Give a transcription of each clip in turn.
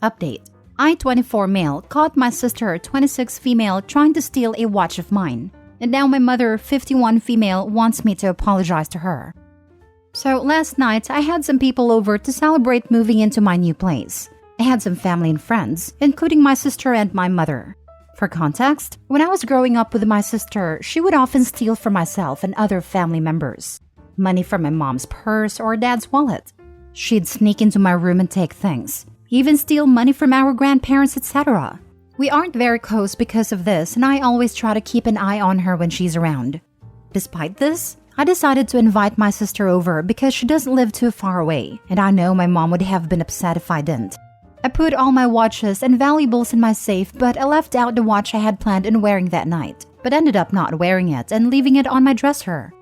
Update. I, 24 male, caught my sister, 26 female, trying to steal a watch of mine. And now my mother, 51 female, wants me to apologize to her. So last night, I had some people over to celebrate moving into my new place. I had some family and friends, including my sister and my mother. For context, when I was growing up with my sister, she would often steal from myself and other family members. Money from my mom's purse or dad's wallet. She'd sneak into my room and take things. Even steal money from our grandparents, etc. We aren't very close because of this, and I always try to keep an eye on her when she's around. Despite this, I decided to invite my sister over because she doesn't live too far away, and I know my mom would have been upset if I didn't. I put all my watches and valuables in my safe, but I left out the watch I had planned on wearing that night, but ended up not wearing it and leaving it on my dresser.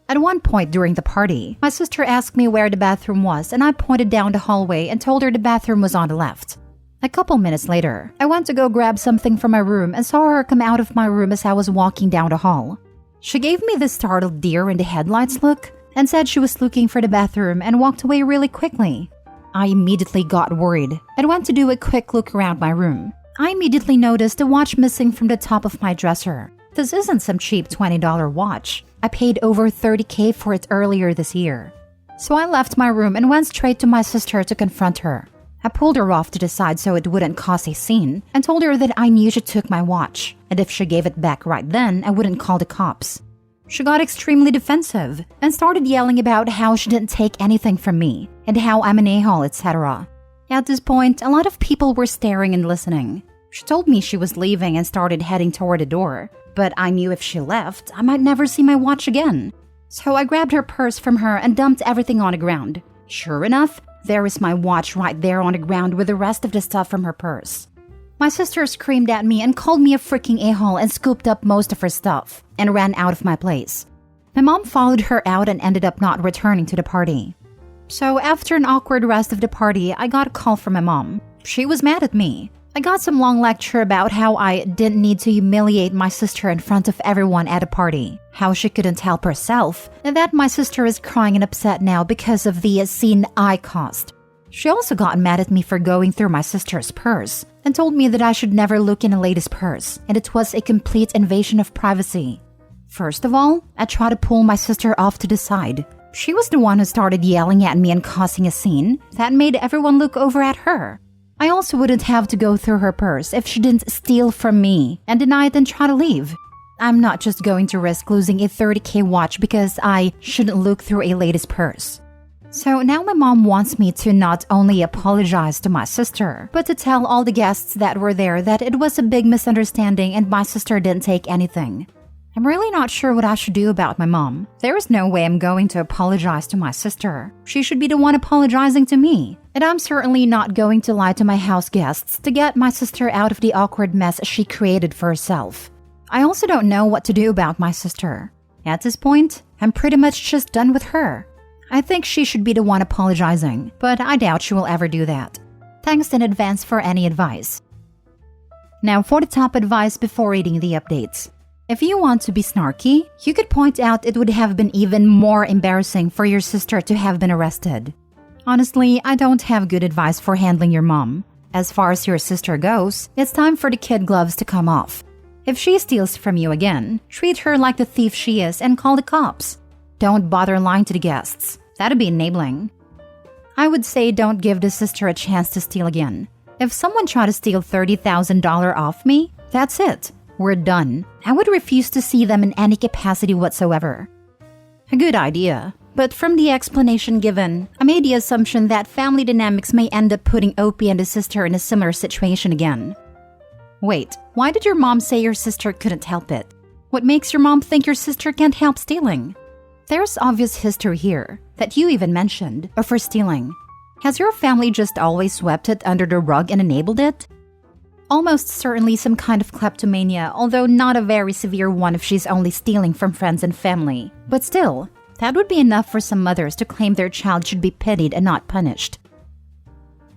At one point during the party, my sister asked me where the bathroom was, and I pointed down the hallway and told her the bathroom was on the left. A couple minutes later, I went to go grab something from my room and saw her come out of my room as I was walking down the hall. She gave me this startled deer in the headlights look and said she was looking for the bathroom and walked away really quickly. I immediately got worried and went to do a quick look around my room. I immediately noticed a watch missing from the top of my dresser. This isn't some cheap $20 watch. I paid over $30,000 for it earlier this year. So I left my room and went straight to my sister to confront her. I pulled her off to the side so it wouldn't cause a scene and told her that I knew she took my watch, and if she gave it back right then, I wouldn't call the cops. She got extremely defensive and started yelling about how she didn't take anything from me and how I'm an a-hole, etc. At this point, a lot of people were staring and listening. She told me she was leaving and started heading toward the door, but I knew if she left, I might never see my watch again. So I grabbed her purse from her and dumped everything on the ground. Sure enough, there is my watch right there on the ground with the rest of the stuff from her purse. My sister screamed at me and called me a freaking a-hole and scooped up most of her stuff and ran out of my place. My mom followed her out and ended up not returning to the party. So after an awkward rest of the party, I got a call from my mom. She was mad at me. I got some long lecture about how I didn't need to humiliate my sister in front of everyone at a party, how she couldn't help herself, and that my sister is crying and upset now because of the scene I caused. She also got mad at me for going through my sister's purse and told me that I should never look in a lady's purse, and it was a complete invasion of privacy. First of all, I tried to pull my sister off to the side. She was the one who started yelling at me and causing a scene that made everyone look over at her. I also wouldn't have to go through her purse if she didn't steal from me and deny it and try to leave. I'm not just going to risk losing a $30,000 watch because I shouldn't look through a lady's purse. So now my mom wants me to not only apologize to my sister, but to tell all the guests that were there that it was a big misunderstanding and my sister didn't take anything. I'm really not sure what I should do about my mom. There is no way I'm going to apologize to my sister. She should be the one apologizing to me. And I'm certainly not going to lie to my house guests to get my sister out of the awkward mess she created for herself. I also don't know what to do about my sister. At this point, I'm pretty much just done with her. I think she should be the one apologizing, but I doubt she will ever do that. Thanks in advance for any advice. Now for the top advice before reading the updates. If you want to be snarky, you could point out it would have been even more embarrassing for your sister to have been arrested. Honestly, I don't have good advice for handling your mom. As far as your sister goes, it's time for the kid gloves to come off. If she steals from you again, treat her like the thief she is and call the cops. Don't bother lying to the guests. That'd be enabling. I would say don't give the sister a chance to steal again. If someone tried to steal $30,000 off me, that's it. We're done. I would refuse to see them in any capacity whatsoever. A good idea. But from the explanation given, I made the assumption that family dynamics may end up putting Opie and his sister in a similar situation again. Wait, why did your mom say your sister couldn't help it? What makes your mom think your sister can't help stealing? There's obvious history here, that you even mentioned, of her stealing. Has your family just always swept it under the rug and enabled it? Almost certainly some kind of kleptomania, although not a very severe one if she's only stealing from friends and family. But still, that would be enough for some mothers to claim their child should be pitied and not punished.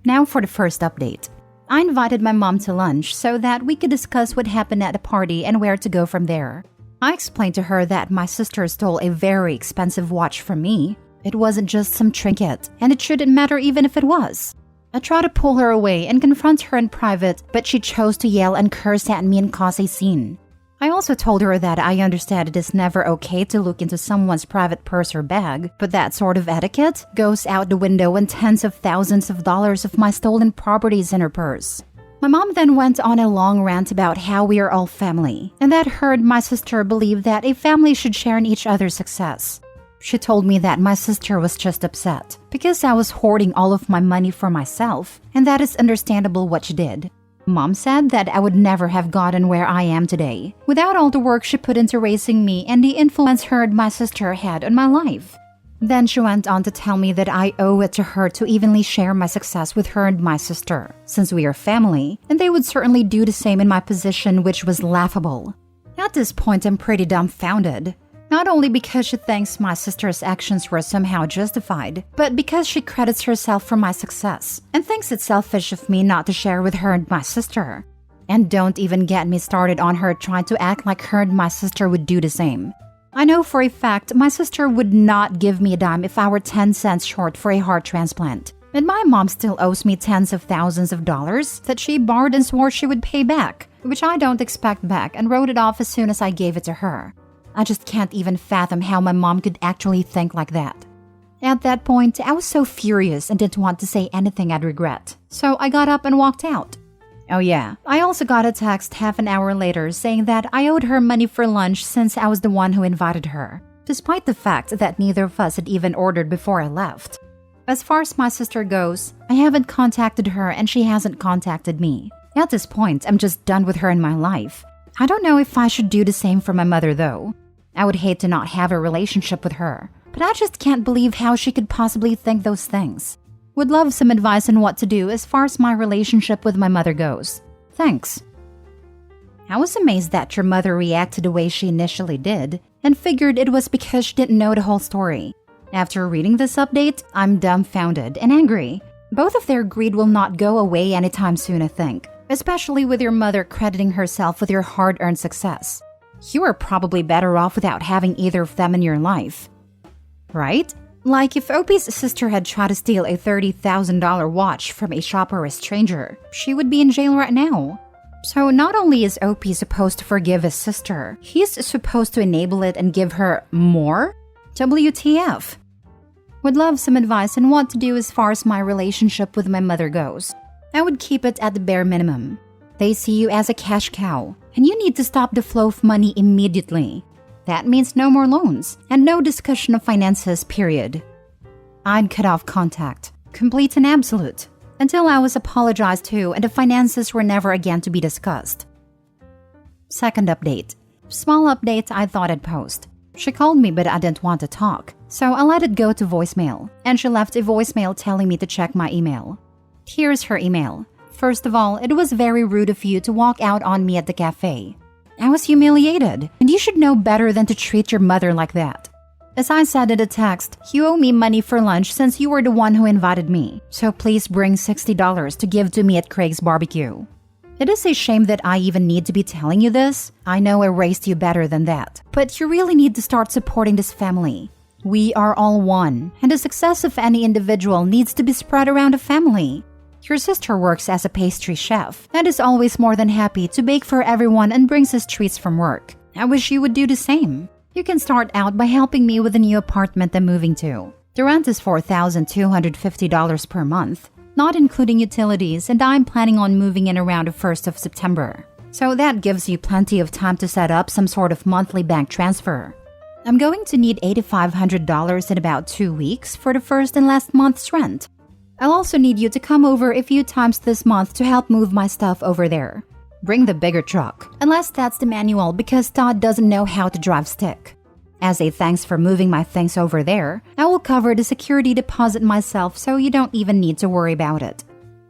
Now for the first update. I invited my mom to lunch so that we could discuss what happened at the party and where to go from there. I explained to her that my sister stole a very expensive watch from me. It wasn't just some trinket, and it shouldn't matter even if it was. I tried to pull her away and confront her in private, but she chose to yell and curse at me and cause a scene. I also told her that I understand it is never okay to look into someone's private purse or bag, but that sort of etiquette goes out the window when tens of thousands of dollars of my stolen property is in her purse. My mom then went on a long rant about how we are all family, and that her and my sister believe that a family should share in each other's success. She told me that my sister was just upset because I was hoarding all of my money for myself, and that is understandable what she did. Mom said that I would never have gotten where I am today without all the work she put into raising me and the influence her and my sister had on my life. Then she went on to tell me that I owe it to her to evenly share my success with her and my sister, since we are family, and they would certainly do the same in my position, which was laughable. At this point, I'm pretty dumbfounded. Not only because she thinks my sister's actions were somehow justified, but because she credits herself for my success and thinks it's selfish of me not to share with her and my sister. And don't even get me started on her trying to act like her and my sister would do the same. I know for a fact my sister would not give me a dime if I were 10 cents short for a heart transplant. And my mom still owes me tens of thousands of dollars that she borrowed and swore she would pay back, which I don't expect back and wrote it off as soon as I gave it to her. I just can't even fathom how my mom could actually think like that. At that point, I was so furious and didn't want to say anything I'd regret, so I got up and walked out. Oh yeah, I also got a text half an hour later saying that I owed her money for lunch since I was the one who invited her, despite the fact that neither of us had even ordered before I left. As far as my sister goes, I haven't contacted her and she hasn't contacted me. At this point, I'm just done with her in my life. I don't know if I should do the same for my mother though. I would hate to not have a relationship with her, but I just can't believe how she could possibly think those things. Would love some advice on what to do as far as my relationship with my mother goes. Thanks. I was amazed that your mother reacted the way she initially did, and figured it was because she didn't know the whole story. After reading this update, I'm dumbfounded and angry. Both of their greed will not go away anytime soon, I think, especially with your mother crediting herself with your hard-earned success. You are probably better off without having either of them in your life. Right? Like if Opie's sister had tried to steal a $30,000 watch from a shop or a stranger, she would be in jail right now. So not only is Opie supposed to forgive his sister, he's supposed to enable it and give her more? WTF? Would love some advice on what to do as far as my relationship with my mother goes. I would keep it at the bare minimum. They see you as a cash cow, and you need to stop the flow of money immediately. That means no more loans, and no discussion of finances, period. I'd cut off contact, complete and absolute, until I was apologized to and the finances were never again to be discussed. Second update. Small update I thought I'd post. She called me but I didn't want to talk, so I let it go to voicemail, and she left a voicemail telling me to check my email. Here's her email. First of all, it was very rude of you to walk out on me at the cafe. I was humiliated, and you should know better than to treat your mother like that. As I said in the text, you owe me money for lunch since you were the one who invited me, so please bring $60 to give to me at Craig's barbecue. It is a shame that I even need to be telling you this. I know I raised you better than that, but you really need to start supporting this family. We are all one, and the success of any individual needs to be spread around the family. Your sister works as a pastry chef and is always more than happy to bake for everyone and brings us treats from work. I wish you would do the same. You can start out by helping me with the new apartment I'm moving to. The rent is $4,250 per month, not including utilities, and I'm planning on moving in around the 1st of September. So that gives you plenty of time to set up some sort of monthly bank transfer. I'm going to need $8,500 in about 2 weeks for the first and last month's rent. I'll also need you to come over a few times this month to help move my stuff over there. Bring the bigger truck, unless that's the manual because Todd doesn't know how to drive stick. As a thanks for moving my things over there, I will cover the security deposit myself so you don't even need to worry about it.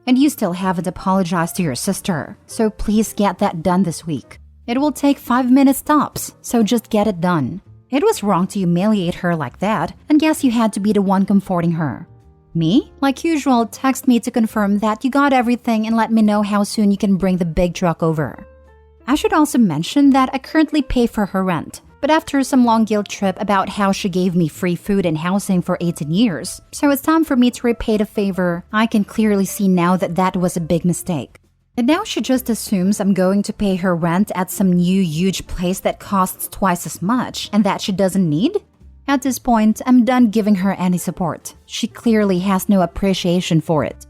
And you still haven't apologized to your sister, so please get that done this week. It will take 5 minutes tops, so just get it done. It was wrong to humiliate her like that, and guess you had to be the one comforting her. Me? Like usual, text me to confirm that you got everything and let me know how soon you can bring the big truck over. I should also mention that I currently pay for her rent, But after some long guilt trip about how she gave me free food and housing for 18 years, so it's time for me to repay the favor, I can clearly see now that that was a big mistake. And now she just assumes I'm going to pay her rent at some new huge place that costs twice as much and that she doesn't need? At this point, I'm done giving her any support. She clearly has no appreciation for it.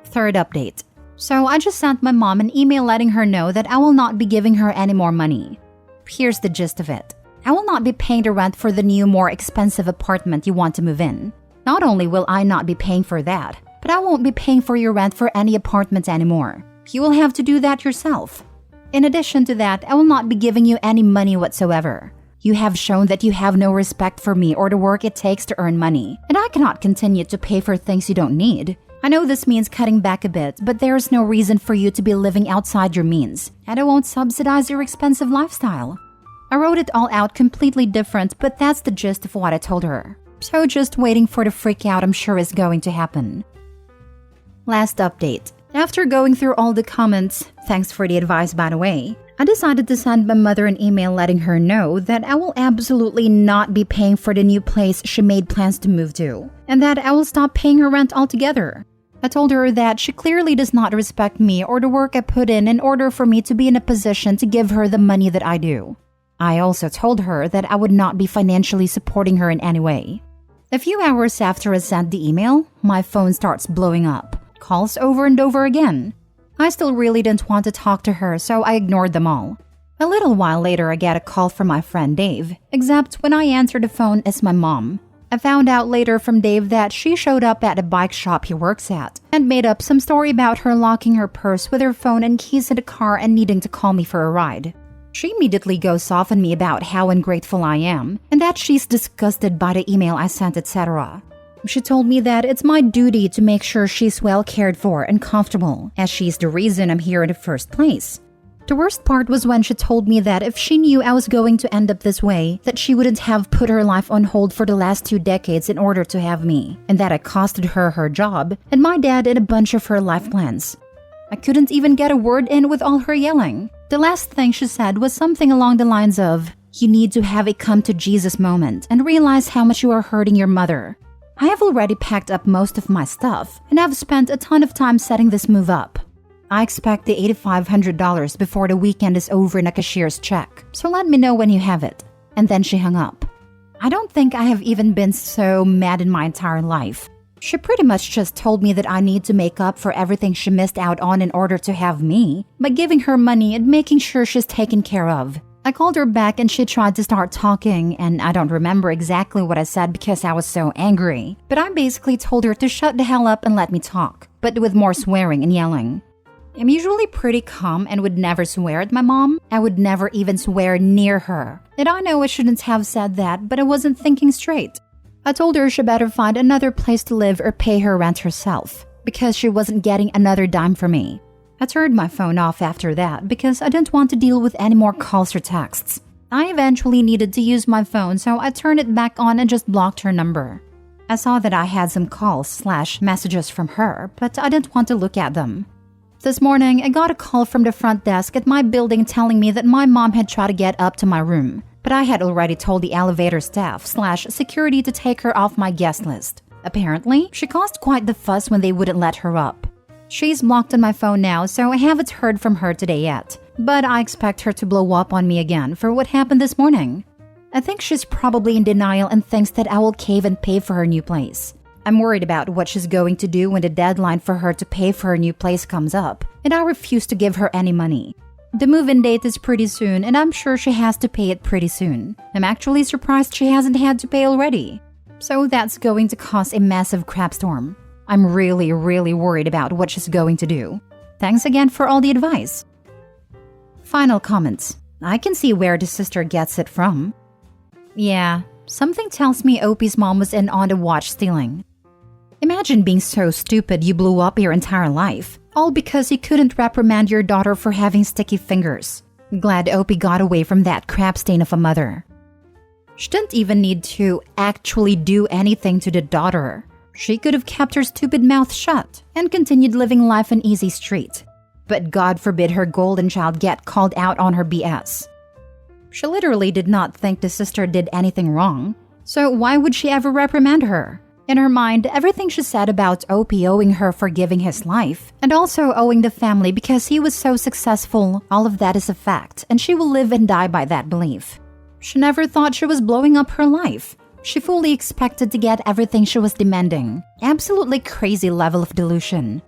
Third update. So I just sent my mom an email letting her know that I will not be giving her any more money. Here's the gist of it. I will not be paying the rent for the new, more expensive apartment you want to move in. Not only will I not be paying for that, but I won't be paying for your rent for any apartment anymore. You will have to do that yourself. In addition to that, I will not be giving you any money whatsoever. You have shown that you have no respect for me or the work it takes to earn money, and I cannot continue to pay for things you don't need. I know this means cutting back a bit, but there is no reason for you to be living outside your means, and I won't subsidize your expensive lifestyle. I wrote it all out completely different, but that's the gist of what I told her. So just waiting for the freak out I'm sure is going to happen. Last update. After going through all the comments, thanks for the advice by the way, I decided to send my mother an email letting her know that I will absolutely not be paying for the new place she made plans to move to, and that I will stop paying her rent altogether. I told her that she clearly does not respect me or the work I put in order for me to be in a position to give her the money that I do. I also told her that I would not be financially supporting her in any way. A few hours after I sent the email, my phone starts blowing up. Calls over and over again. I still really didn't want to talk to her, so I ignored them all. A little while later, I get a call from my friend Dave, except when I answered the phone, it's my mom. I found out later from Dave that she showed up at a bike shop he works at and made up some story about her locking her purse with her phone and keys in the car and needing to call me for a ride. She immediately goes off on me about how ungrateful I am and that she's disgusted by the email I sent, etc. She told me that it's my duty to make sure she's well cared for and comfortable, as she's the reason I'm here in the first place. The worst part was when she told me that if she knew I was going to end up this way, that she wouldn't have put her life on hold for the last 2 decades in order to have me, and that I costed her her job and my dad and a bunch of her life plans. I couldn't even get a word in with all her yelling. The last thing she said was something along the lines of, "You need to have a come-to-Jesus moment and realize how much you are hurting your mother." I have already packed up most of my stuff, and I've spent a ton of time setting this move up. I expect the $8,500 before the weekend is over in a cashier's check, so let me know when you have it. And then she hung up. I don't think I have even been so mad in my entire life. She pretty much just told me that I need to make up for everything she missed out on in order to have me, by giving her money and making sure she's taken care of. I called her back and she tried to start talking, and I don't remember exactly what I said because I was so angry. But I basically told her to shut the hell up and let me talk, but with more swearing and yelling. I'm usually pretty calm and would never swear at my mom. I would never even swear near her. And I know I shouldn't have said that, but I wasn't thinking straight. I told her she better find another place to live or pay her rent herself, because she wasn't getting another dime from me. I turned my phone off after that because I didn't want to deal with any more calls or texts. I eventually needed to use my phone, so I turned it back on and just blocked her number. I saw that I had some calls/messages from her, but I didn't want to look at them. This morning, I got a call from the front desk at my building telling me that my mom had tried to get up to my room, but I had already told the elevator staff/security to take her off my guest list. Apparently, she caused quite the fuss when they wouldn't let her up. She's blocked on my phone now, so I haven't heard from her today yet, but I expect her to blow up on me again for what happened this morning. I think she's probably in denial and thinks that I will cave and pay for her new place. I'm worried about what she's going to do when the deadline for her to pay for her new place comes up, and I refuse to give her any money. The move-in date is pretty soon, and I'm sure she has to pay it pretty soon. I'm actually surprised she hasn't had to pay already. So that's going to cause a massive crapstorm. I'm really worried about what she's going to do. Thanks again for all the advice. Final comments. I can see where the sister gets it from. Yeah, something tells me Opie's mom was in on the watch stealing. Imagine being so stupid you blew up your entire life, all because you couldn't reprimand your daughter for having sticky fingers. Glad Opie got away from that crap stain of a mother. She didn't even need to actually do anything to the daughter. She could have kept her stupid mouth shut and continued living life on easy street. But God forbid her golden child get called out on her BS. She literally did not think the sister did anything wrong. So why would she ever reprimand her? In her mind, everything she said about OP owing her for giving his life, and also owing the family because he was so successful, all of that is a fact, and she will live and die by that belief. She never thought she was blowing up her life. She fully expected to get everything she was demanding. Absolutely crazy level of delusion.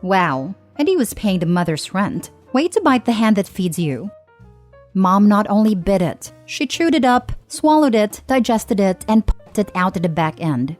Wow, and he was paying the mother's rent. Way to bite the hand that feeds you. Mom not only bit it, she chewed it up, swallowed it, digested it, and popped it out at the back end.